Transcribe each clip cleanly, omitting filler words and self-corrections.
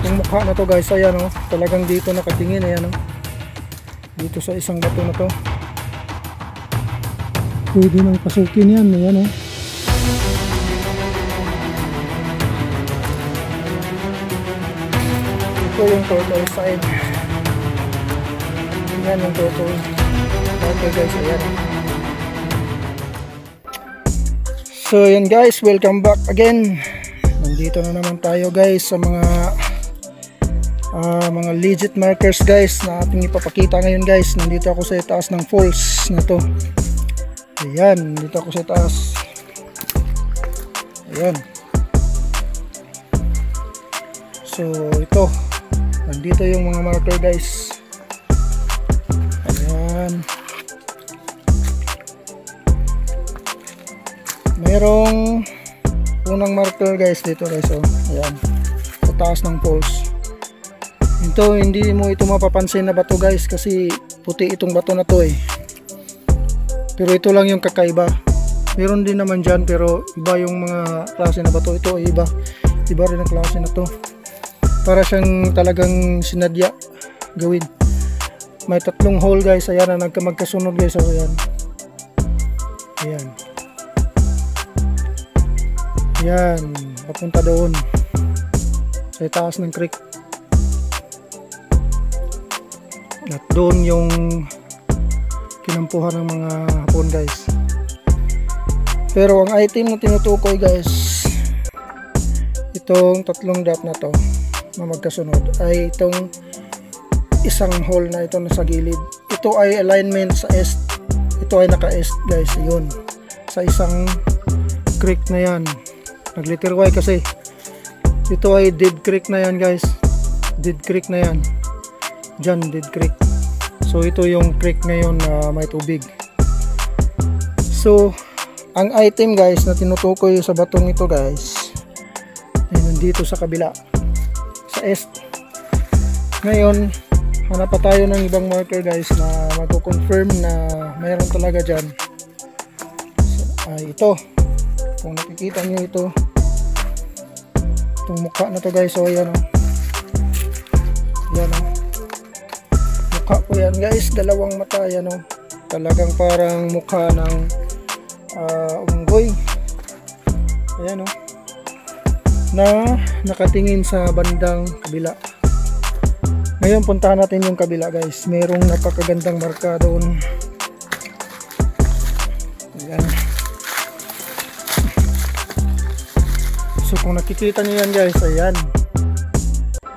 Yung mukha na to guys, ayan o, talagang dito nakatingin, ayan o, dito sa isang bato na to. Pwede nang pasukin yan, ayan o. Ito yung turtle side. Yan yung turtle. Okay guys, ayan. So yan guys, welcome back again. Nandito na naman tayo guys sa mga legit markers guys na ating ipapakita ngayon guys. Nandito ako sa taas ng falls na to. Ayan, nandito ako sa taas. Ayan. So ito, nandito yung mga marker guys. Ayan. Merong unang marker guys dito guys, oh. Ayan, sa taas ng falls. Ito, hindi mo ito mapapansin na bato guys kasi puti itong bato na to eh. Pero ito lang yung kakaiba. Meron din naman dyan pero iba yung mga klase na bato. Ito iba rin ang klase na to. Para siyang talagang sinadya gawin. May tatlong hole guys, ayan na magkasunod guys, oh. Ayan. Ayan. Yan, papunta doon sa taas ng creek. At doon yung kinampuhan ng mga hapon guys. Pero ang item na tinutukoy guys, itong tatlong dot na to na magkasunod, ay itong isang hole na ito na sa gilid. Ito ay alignment sa east. Ito ay naka-east guys, yun. Sa isang creek na yan. Nag-letter Y kasi. Ito ay Dead Creek na yan guys. Dead Creek na yan. Diyan, Dead Creek. So ito yung creek ngayon na may tubig. So ang item guys na tinutukoy sa batong ito guys ay nandito sa kabila, sa east. Ngayon hanap pa tayo ng ibang marker guys na magko-confirm na mayroon talaga dyan. Ay ito, kung nakikita nyo ito, itong mukha na to guys, so ayan o, ayan o, mukha po yan guys, dalawang mata, ayan o, talagang parang mukha ng unggoy, ayan o, na nakatingin sa bandang kabila. Ngayon puntahan natin yung kabila guys, merong napakagandang marka doon. Ayan. So kung nakikita niyo yan guys, ayan,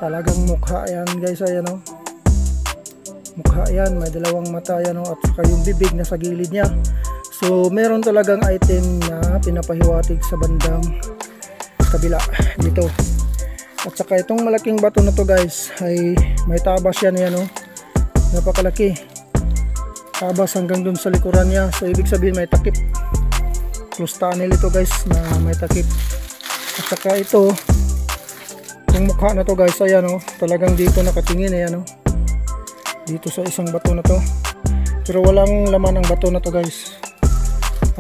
talagang mukha yan guys, ayan o, mukha yan, may dalawang mata yan o, at saka yung bibig na sa gilid niya. So meron talagang item na pinapahiwatig sa bandang kabila dito. At saka itong malaking bato na to guys ay may tabas yan, ayan o, napakalaki, tabas hanggang dun sa likuran niya. So ibig sabihin may takip, close tunnel ito guys na may takip. At saka ito, yung mukha na to guys, ayan o, talagang dito nakatingin, ayan o, dito sa isang bato na to. Pero walang laman ang bato na to guys.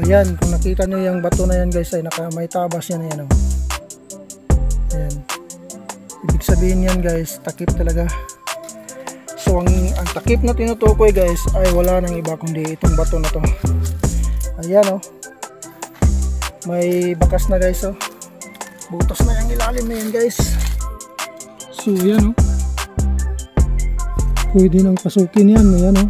Ayan, kung nakita nyo yung bato na yan guys, ay may tabas yan, ayan o. Ayan, ibig sabihin yan guys, takip talaga. So ang takip na tinutukoy guys ay wala nang iba kundi itong bato na to. Ayan o, may bakas na guys o, butas na yung ilalim na yan guys. So yan o, pwede nang pasukin yan, ayan o.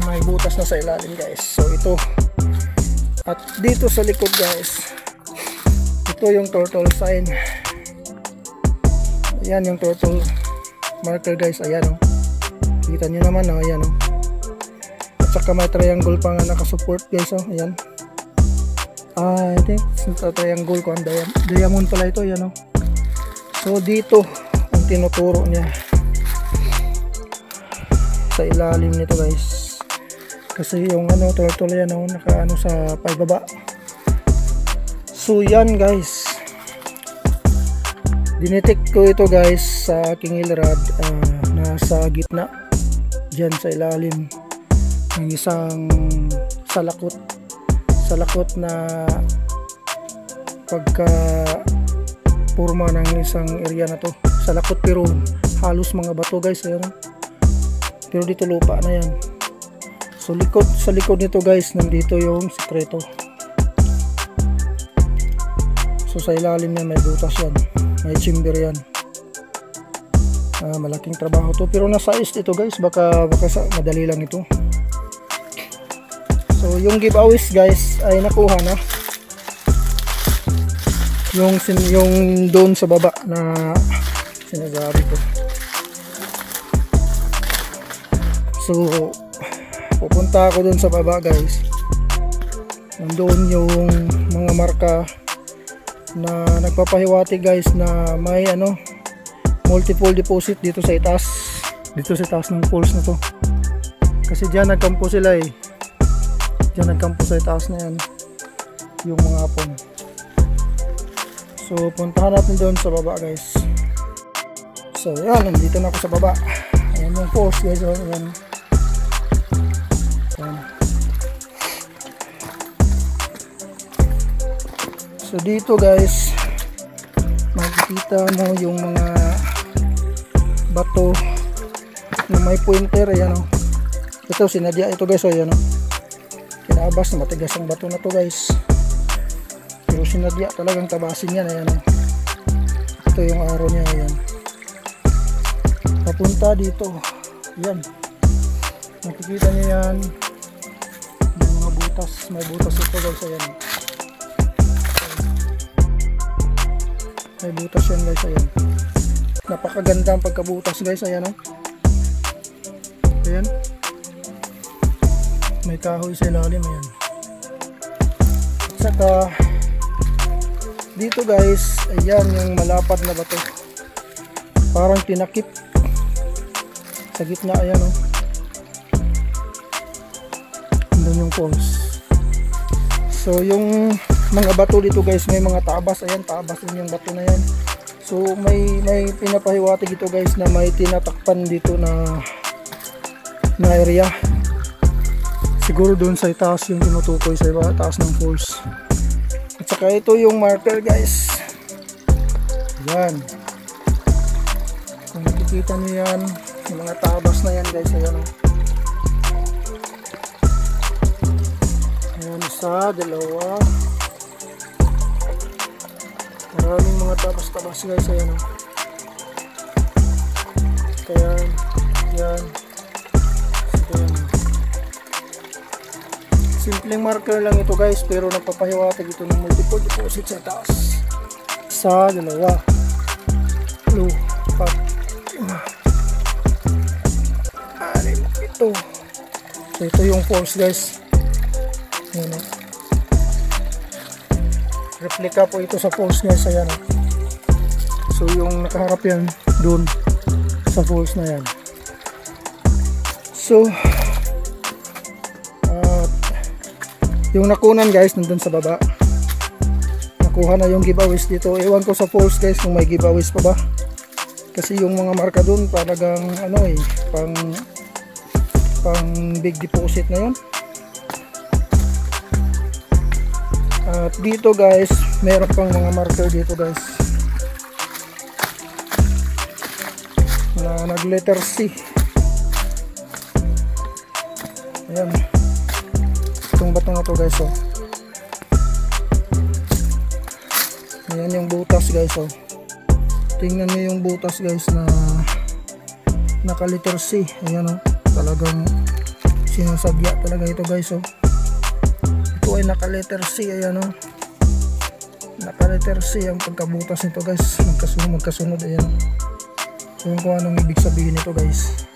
May butas na sa ilalim guys. So ito, at dito sa likod guys, ito yung turtle sign. Ayan yung turtle marker guys, ayan o, kita nyo naman o, ayan o. At saka may triangle pa nga nakasupport guys o, ayan. I think sa triangle ko ang diamond pala ito, ayan o. So dito ang tinuturo niya sa ilalim nito guys, kasi yung ano, turtle yan o, naka ano sa paibaba. So yan guys, dinetect ko ito guys sa aking ilrad, nasa gitna dyan sa ilalim. ng isang salakot na pagka forma ng isang area na to. Salakot pero halos mga bato guys, ayan. Pero dito lupa na yan. So sa likod nito guys, nandito yung sikreto. So sa ilalim niya may butas yan, may chamber yan. Malaking trabaho to, pero nasa east ito guys, baka madali lang ito. So yung giveaways guys ay nakuha na. Yung doon sa baba na sinasabi ko. So pupunta ako doon sa baba guys. Nandoon yung mga marka na nagpapahiwati guys na may multiple deposit dito sa itaas. Dito sa itaas ng falls na to. Kasi diyan nagkampo sila eh. Diyan nagkampo sa itaas na yan yung mga hapon. So puntahan natin doon sa baba guys. So yan, nandito na ako sa baba. Ayan yung falls guys. Ayan. So dito guys, makikita mo yung mga bato na may pointer. Ayan o. Ito sinadya ito guys. Ayan o. Kinabas na matigas ang bato na to guys. Pero sinadya talagang tabasin yan. Ayan o. Ito yung araw niya. Ayan. Papunta dito. Ayan. Makikita niyo yan. Yung mga butas. May butas ito guys. Ayan o. May butas yan guys, ayan. Napakaganda ang pagkabutas guys, ayan o. Ayan. May kahoy sa ilalim, ayan. At saka dito guys, ayan yung malapad na bato. Parang tinakip sa gitna, ayan o. Andun yung falls. So yung mga bato dito guys, may mga tabas. Ayan, tabas din yung bato na yan. So may pinapahiwatig ito guys na may tinatakpan dito na area. Siguro doon sa itaas yung tinutukoy sa taas ng falls. At saka ito yung marker guys. Ayan. Kung nakikita niyo yan, yung mga tabas na yan guys. Ayan o. Ayan, isa, dalawa. Maraming mga tabas-tabas guys, ayan o. Kaya yan. Ayan. Simpleng marker lang ito guys, pero nagpapahiwatig ito ng multiple deposit sa taas. Isa, dalawa, tatlo, apat, lima, anim, ito. So ito yung falls guys. Ayan o. Replika po ito sa falls guys, ayan o. So yung nakaharap yan dun sa falls na yan. So yung nakunan guys nandun sa baba. Nakuha na yung giveaways dito. Ewan ko sa falls guys kung may giveaways pa ba, kasi yung mga marka dun talagang pang big deposit na yun. At dito guys, meron pang mga marker dito guys na nag letter C. Ayan. Itong bato na to guys oh. Ayan yung butas guys oh. Tingnan niyo yung butas guys na naka letter C. Ayan oh. Talagang sinasadya talaga ito guys oh. Ito ay naka letter C, ayan o. Naka letter C ang pagkabutas nito guys. Magkasunod ayan. So kung anong ibig sabihin nito guys.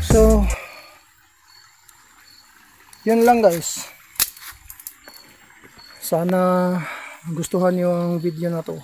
So yun lang guys. Sana gustuhan nyo ang video na to.